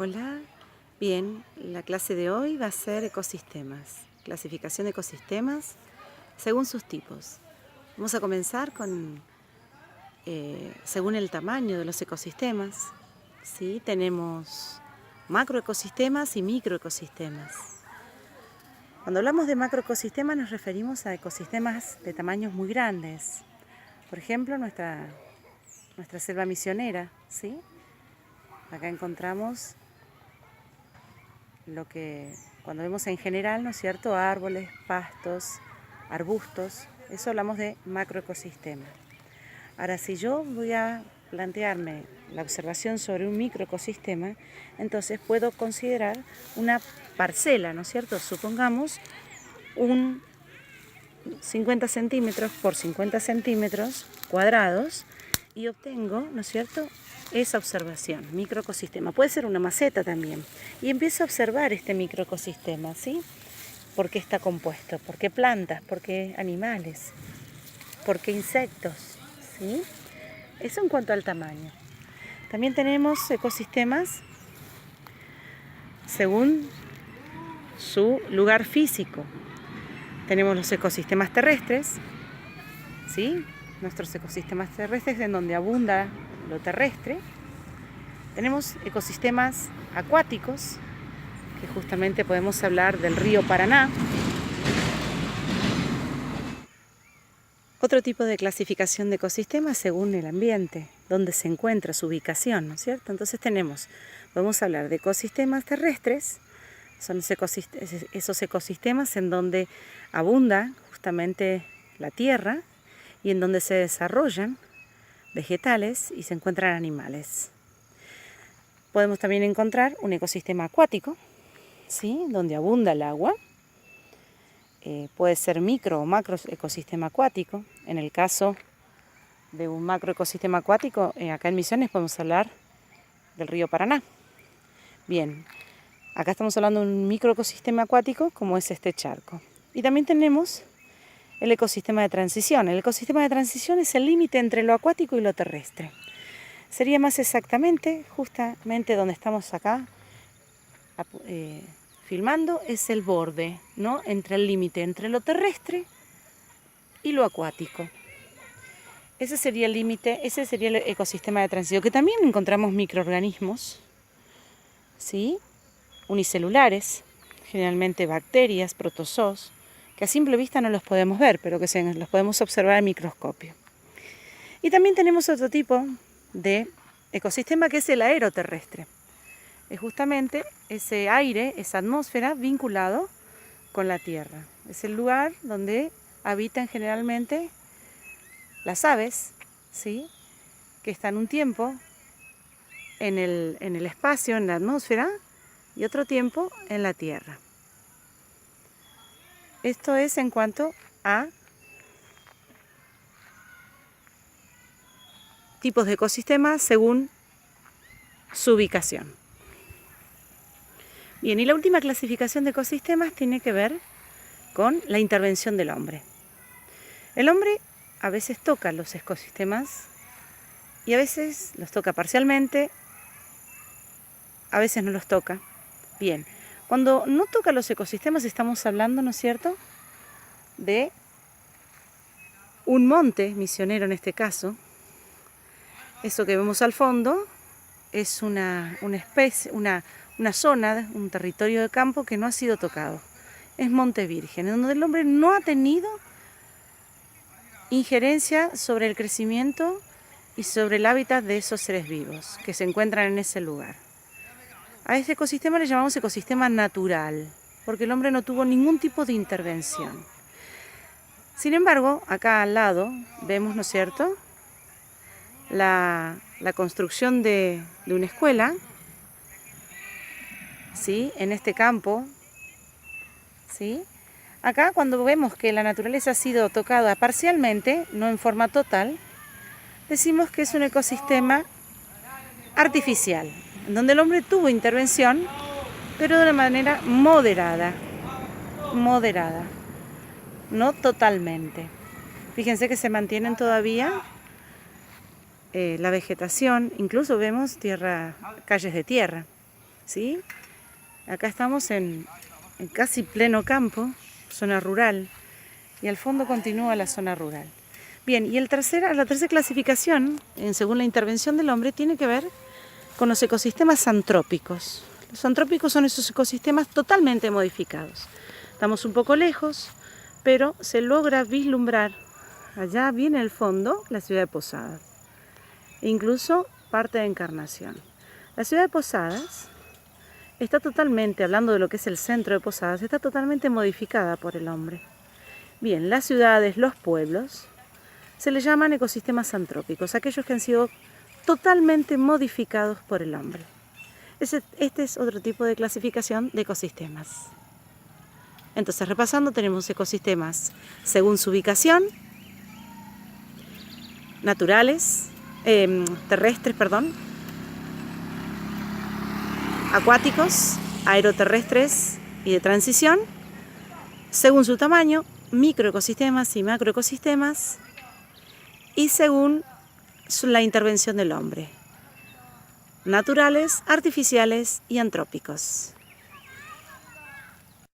Hola, bien, la clase de hoy va a ser ecosistemas, clasificación de ecosistemas según sus tipos. Vamos a comenzar con, según el tamaño de los ecosistemas, ¿sí? Tenemos macroecosistemas y microecosistemas. Cuando hablamos de macroecosistemas nos referimos a ecosistemas de tamaños muy grandes. Por ejemplo, nuestra selva misionera, ¿sí? Acá encontramos lo que cuando vemos en general, ¿no es cierto?, árboles, pastos, arbustos, eso hablamos de macroecosistema. Ahora, si yo voy a plantearme la observación sobre un microecosistema, entonces puedo considerar una parcela, ¿no es cierto? Supongamos un 50 centímetros por 50 centímetros cuadrados y obtengo, ¿no es cierto?, esa observación, microecosistema. Puede ser una maceta también. Y empiezo a observar este microecosistema, ¿sí? ¿Por qué está compuesto? ¿Por qué plantas? ¿Por qué animales? ¿Por qué insectos? ¿Sí? Eso en cuanto al tamaño. También tenemos ecosistemas según su lugar físico. Tenemos los ecosistemas terrestres, ¿sí? Nuestros ecosistemas terrestres en donde abunda lo terrestre. Tenemos ecosistemas acuáticos, que justamente podemos hablar del río Paraná. Otro tipo de clasificación de ecosistemas según el ambiente, donde se encuentra su ubicación, ¿no es cierto? Entonces podemos hablar de ecosistemas terrestres, son esos ecosistemas en donde abunda justamente la tierra y en donde se desarrollan vegetales y se encuentran animales. Podemos también encontrar un ecosistema acuático, ¿sí?, donde abunda el agua. Puede ser micro o macro ecosistema acuático. En el caso de un macroecosistema acuático, acá en Misiones podemos hablar del río Paraná. Bien, acá estamos hablando de un microecosistema acuático como es este charco. Y también tenemos el ecosistema de transición. El ecosistema de transición es el límite entre lo acuático y lo terrestre. Sería más exactamente, justamente donde estamos acá filmando, es el borde, ¿no?, entre el límite entre lo terrestre y lo acuático. Ese sería el límite, ese sería el ecosistema de transición, que también encontramos microorganismos, ¿sí?, unicelulares, generalmente bacterias, protozoos, que a simple vista no los podemos ver, pero que los podemos observar al microscopio. Y también tenemos otro tipo de ecosistema que es el aeroterrestre. Es justamente ese aire, esa atmósfera vinculado con la tierra. Es el lugar donde habitan generalmente las aves, ¿sí?, que están un tiempo en el espacio, en la atmósfera, y otro tiempo en la tierra. Esto es en cuanto a tipos de ecosistemas según su ubicación. Bien, y la última clasificación de ecosistemas tiene que ver con la intervención del hombre. El hombre a veces toca los ecosistemas y a veces los toca parcialmente, a veces no los toca. Bien, cuando no toca los ecosistemas estamos hablando, ¿no es cierto?, de un monte misionero en este caso. Eso que vemos al fondo es una zona, un territorio de campo que no ha sido tocado. Es monte virgen, en donde el hombre no ha tenido injerencia sobre el crecimiento y sobre el hábitat de esos seres vivos que se encuentran en ese lugar. A este ecosistema le llamamos ecosistema natural, porque el hombre no tuvo ningún tipo de intervención. Sin embargo, acá al lado vemos, ¿no es cierto?, la construcción de una escuela, ¿sí?, en este campo, ¿sí? Acá cuando vemos que la naturaleza ha sido tocada parcialmente, no en forma total, decimos que es un ecosistema artificial, en donde el hombre tuvo intervención, pero de una manera moderada, no totalmente. Fíjense que se mantienen todavía la vegetación, incluso vemos calles de tierra, ¿sí? Acá estamos en casi pleno campo, zona rural, y al fondo continúa la zona rural. Bien, y la tercera clasificación, según la intervención del hombre, tiene que ver con los ecosistemas antrópicos. Los antrópicos son esos ecosistemas totalmente modificados. Estamos un poco lejos, pero se logra vislumbrar allá bien en el fondo la ciudad de Posadas, e incluso parte de Encarnación. La ciudad de Posadas está totalmente, hablando de lo que es el centro de Posadas, está totalmente modificada por el hombre. Bien, las ciudades, los pueblos, se les llaman ecosistemas antrópicos, aquellos que han sido totalmente modificados por el hombre. Este es otro tipo de clasificación de ecosistemas. Entonces, repasando, tenemos ecosistemas según su ubicación, terrestres, acuáticos, aeroterrestres y de transición, según su tamaño, microecosistemas y macroecosistemas, y según la intervención del hombre, naturales, artificiales y antrópicos.